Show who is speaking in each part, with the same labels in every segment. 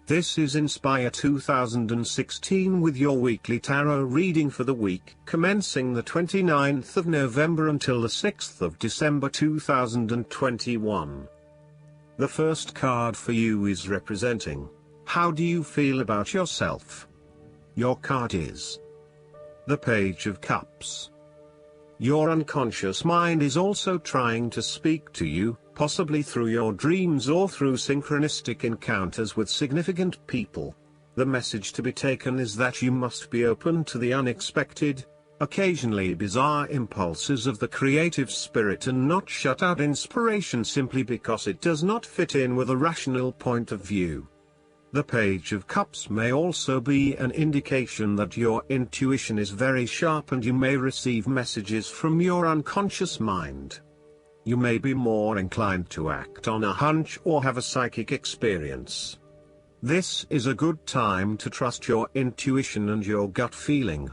Speaker 1: This is Inspire 2016 with your weekly tarot reading for the week commencing the 29th of November until the 6th of December 2021. The first card for you is representing, how do you feel about yourself? Your card is the Page of Cups. Your unconscious mind is also trying to speak to you, possibly through your dreams or through synchronistic encounters with significant people. The message to be taken is that you must be open to the unexpected, occasionally bizarre impulses of the creative spirit and not shut out inspiration simply because it does not fit in with a rational point of view. The Page of Cups may also be an indication that your intuition is very sharp and you may receive messages from your unconscious mind. You may be more inclined to act on a hunch or have a psychic experience. This is a good time to trust your intuition and your gut feeling.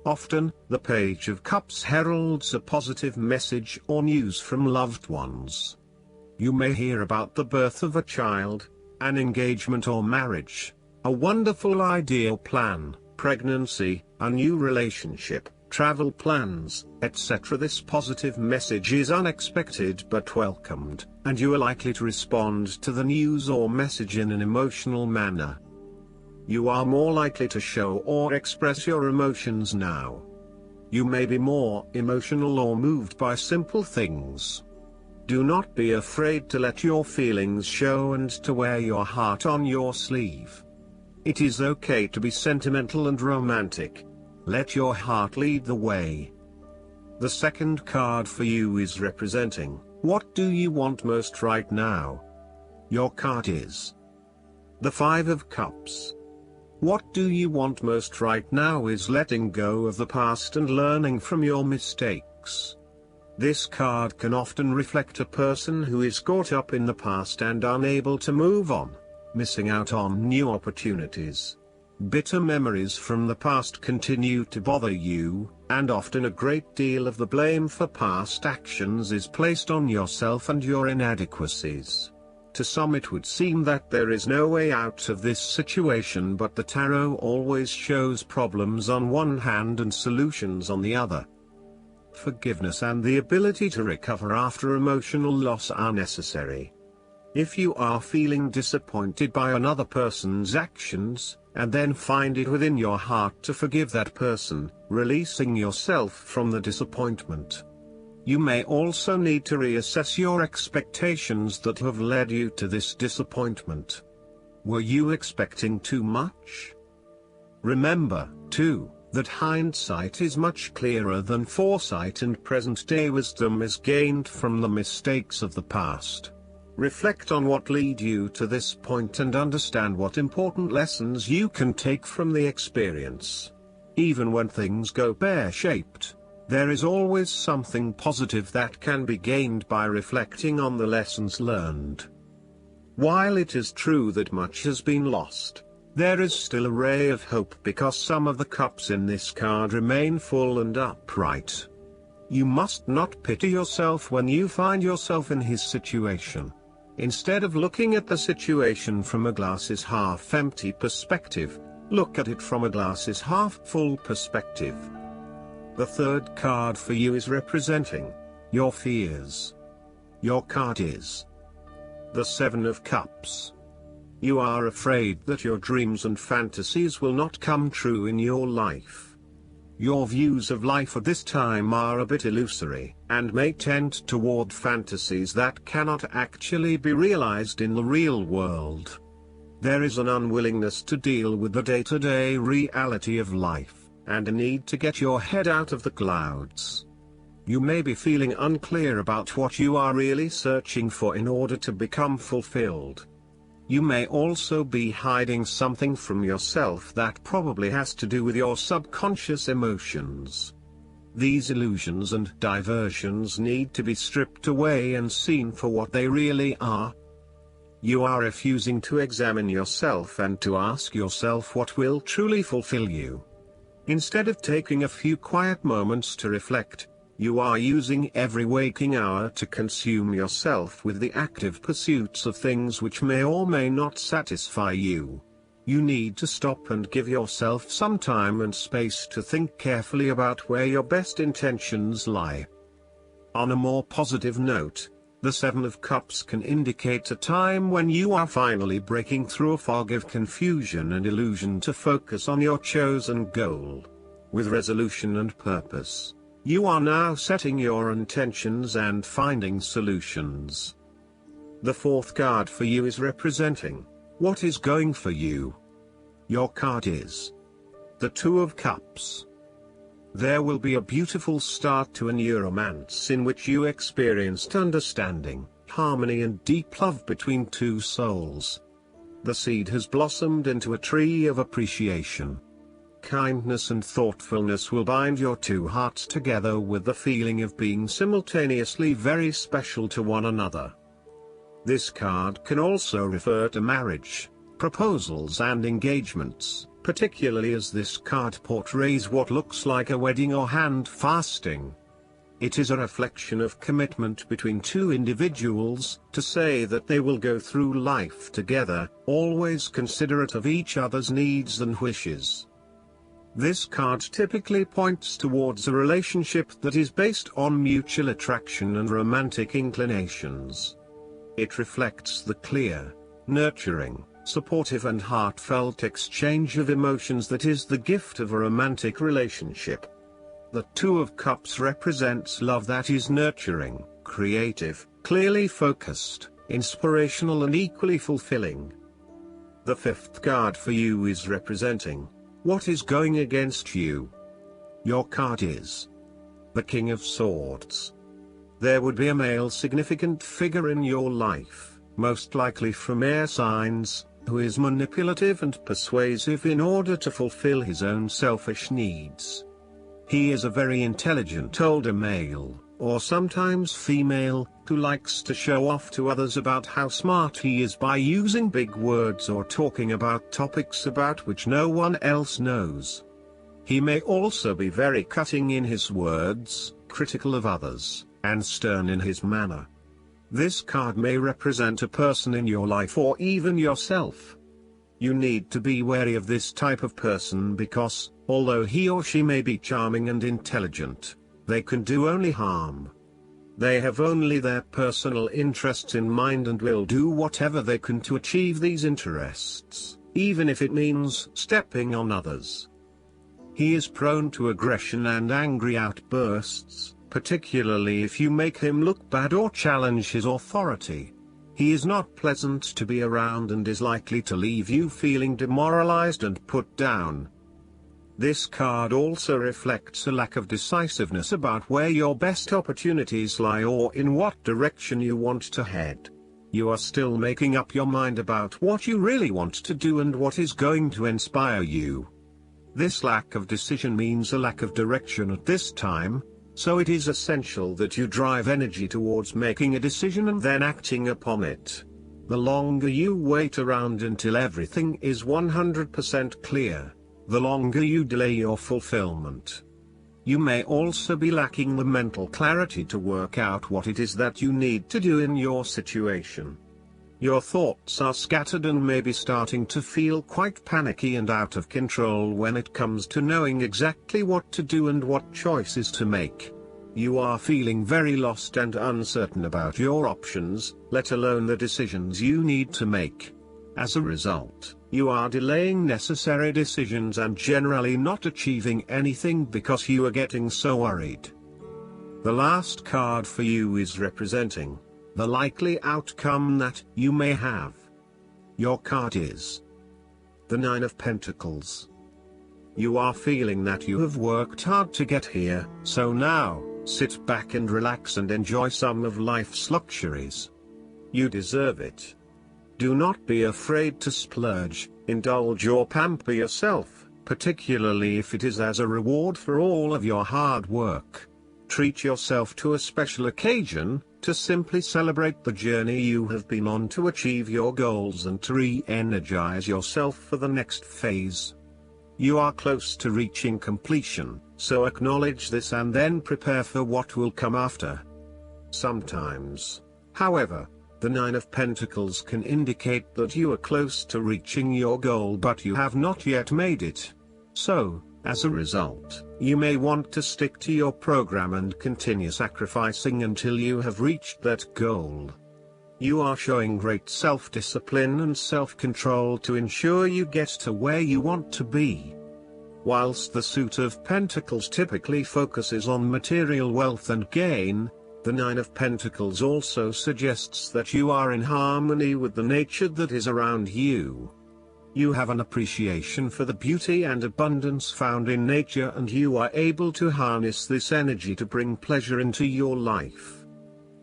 Speaker 1: Often, the Page of Cups heralds a positive message or news from loved ones. You may hear about the birth of a child, an engagement or marriage, a wonderful ideal plan, pregnancy, a new relationship, travel plans, etc. This positive message is unexpected but welcomed, and you are likely to respond to the news or message in an emotional manner. You are more likely to show or express your emotions now. You may be more emotional or moved by simple things. Do not be afraid to let your feelings show and to wear your heart on your sleeve. It is okay to be sentimental and romantic. Let your heart lead the way. The second card for you is representing, what do you want most right now? Your card is the Five of Cups. What do you want most right now is letting go of the past and learning from your mistakes. This card can often reflect a person who is caught up in the past and unable to move on, missing out on new opportunities. Bitter memories from the past continue to bother you, and often a great deal of the blame for past actions is placed on yourself and your inadequacies. To some it would seem that there is no way out of this situation, but the tarot always shows problems on one hand and solutions on the other. Forgiveness and the ability to recover after emotional loss are necessary. If you are feeling disappointed by another person's actions, and then find it within your heart to forgive that person, releasing yourself from the disappointment. You may also need to reassess your expectations that have led you to this disappointment. Were you expecting too much? Remember, too, that hindsight is much clearer than foresight, and present-day wisdom is gained from the mistakes of the past. Reflect on what led you to this point and understand what important lessons you can take from the experience. Even when things go pear-shaped, there is always something positive that can be gained by reflecting on the lessons learned. While it is true that much has been lost, there is still a ray of hope because some of the cups in this card remain full and upright. You must not pity yourself when you find yourself in his situation. Instead of looking at the situation from a glass is half empty perspective, look at it from a glass is half full perspective. The third card for you is representing your fears. Your card is the Seven of Cups. You are afraid that your dreams and fantasies will not come true in your life. Your views of life at this time are a bit illusory, and may tend toward fantasies that cannot actually be realized in the real world. There is an unwillingness to deal with the day-to-day reality of life, and a need to get your head out of the clouds. You may be feeling unclear about what you are really searching for in order to become fulfilled. You may also be hiding something from yourself that probably has to do with your subconscious emotions. These illusions and diversions need to be stripped away and seen for what they really are. You are refusing to examine yourself and to ask yourself what will truly fulfill you. Instead of taking a few quiet moments to reflect, You are using every waking hour to consume yourself with the active pursuits of things which may or may not satisfy you. You need to stop and give yourself some time and space to think carefully about where your best intentions lie. On a more positive note, the Seven of Cups can indicate a time when you are finally breaking through a fog of confusion and illusion to focus on your chosen goal. With resolution and purpose, you are now setting your intentions and finding solutions. The fourth card for you is representing what is going for you. Your card is the Two of Cups. There will be a beautiful start to a new romance in which you experienced understanding, harmony and deep love between two souls. The seed has blossomed into a tree of appreciation. Kindness and thoughtfulness will bind your two hearts together with the feeling of being simultaneously very special to one another. This card can also refer to marriage, proposals and engagements, particularly as this card portrays what looks like a wedding or hand fasting. It is a reflection of commitment between two individuals, to say that they will go through life together, always considerate of each other's needs and wishes. This card typically points towards a relationship that is based on mutual attraction and romantic inclinations. It reflects the clear, nurturing, supportive and heartfelt exchange of emotions that is the gift of a romantic relationship. The Two of Cups represents love that is nurturing, creative, clearly focused, inspirational and equally fulfilling. The fifth card for you is representing what is going against you. Your card is the King of Swords. There would be a male significant figure in your life, most likely from air signs, who is manipulative and persuasive in order to fulfill his own selfish needs. He is a very intelligent older male, or sometimes female, who likes to show off to others about how smart he is by using big words or talking about topics about which no one else knows. He may also be very cutting in his words, critical of others, and stern in his manner. This card may represent a person in your life or even yourself. You need to be wary of this type of person because, although he or she may be charming and intelligent, they can do only harm. They have only their personal interests in mind and will do whatever they can to achieve these interests, even if it means stepping on others. He is prone to aggression and angry outbursts, particularly if you make him look bad or challenge his authority. He is not pleasant to be around and is likely to leave you feeling demoralized and put down. This card also reflects a lack of decisiveness about where your best opportunities lie or in what direction you want to head. You are still making up your mind about what you really want to do and what is going to inspire you. This lack of decision means a lack of direction at this time, so it is essential that you drive energy towards making a decision and then acting upon it. The longer you wait around until everything is 100% clear, the longer you delay your fulfillment. You may also be lacking the mental clarity to work out what it is that you need to do in your situation. Your thoughts are scattered and may be starting to feel quite panicky and out of control when it comes to knowing exactly what to do and what choices to make. You are feeling very lost and uncertain about your options, let alone the decisions you need to make. As a result, you are delaying necessary decisions and generally not achieving anything because you are getting so worried. The last card for you is representing the likely outcome that you may have. Your card is the Nine of Pentacles. You are feeling that you have worked hard to get here, so now, sit back and relax and enjoy some of life's luxuries. You deserve it. Do not be afraid to splurge, indulge or pamper yourself, particularly if it is as a reward for all of your hard work. Treat yourself to a special occasion, to simply celebrate the journey you have been on to achieve your goals and to re-energize yourself for the next phase. You are close to reaching completion, so acknowledge this and then prepare for what will come after. Sometimes, however, the Nine of Pentacles can indicate that you are close to reaching your goal but you have not yet made it. So, as a result, you may want to stick to your program and continue sacrificing until you have reached that goal. You are showing great self-discipline and self-control to ensure you get to where you want to be. Whilst the Suit of Pentacles typically focuses on material wealth and gain, the Nine of Pentacles also suggests that you are in harmony with the nature that is around you. You have an appreciation for the beauty and abundance found in nature, and you are able to harness this energy to bring pleasure into your life.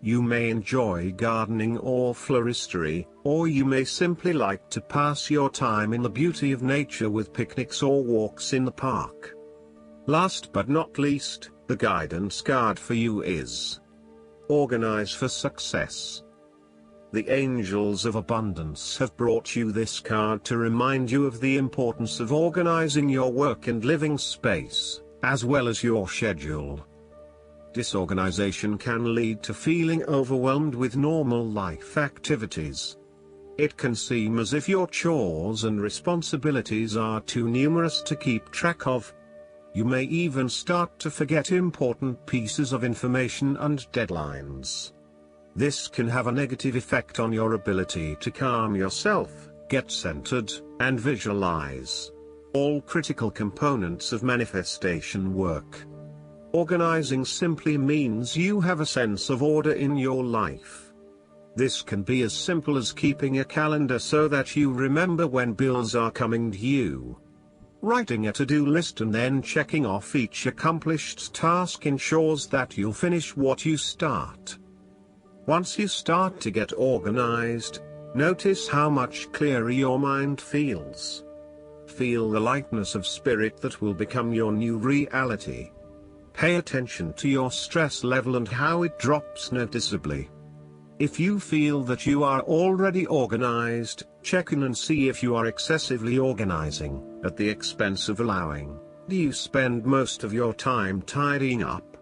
Speaker 1: You may enjoy gardening or floristery, or you may simply like to pass your time in the beauty of nature with picnics or walks in the park. Last but not least, the guidance card for you is Organize for Success. The Angels of Abundance have brought you this card to remind you of the importance of organizing your work and living space, as well as your schedule. Disorganization can lead to feeling overwhelmed with normal life activities. It can seem as if your chores and responsibilities are too numerous to keep track of. You may even start to forget important pieces of information and deadlines. This can have a negative effect on your ability to calm yourself, get centered, and visualize. All critical components of manifestation work. Organizing simply means you have a sense of order in your life. This can be as simple as keeping a calendar so that you remember when bills are coming due. Writing a to-do list and then checking off each accomplished task ensures that you'll finish what you start. Once you start to get organized, notice how much clearer your mind feels. Feel the lightness of spirit that will become your new reality. Pay attention to your stress level and how it drops noticeably. If you feel that you are already organized, check in and see if you are excessively organizing, at the expense of allowing. Do you spend most of your time tidying up?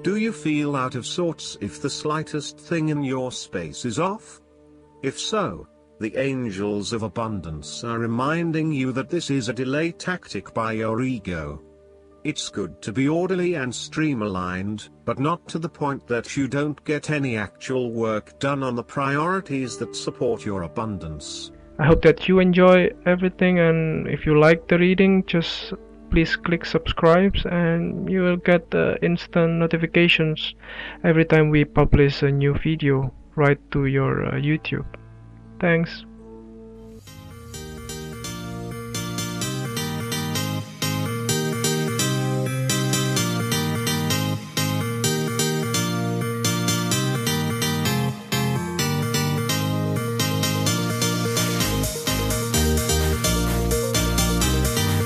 Speaker 1: Do you feel out of sorts if the slightest thing in your space is off? If so, the Angels of Abundance are reminding you that this is a delay tactic by your ego. It's good to be orderly and streamlined, but not to the point that you don't get any actual work done on the priorities that support your abundance.
Speaker 2: I hope that you enjoy everything, and if you like the reading, just please click subscribe and you will get instant notifications every time we publish a new video right to your YouTube. Thanks.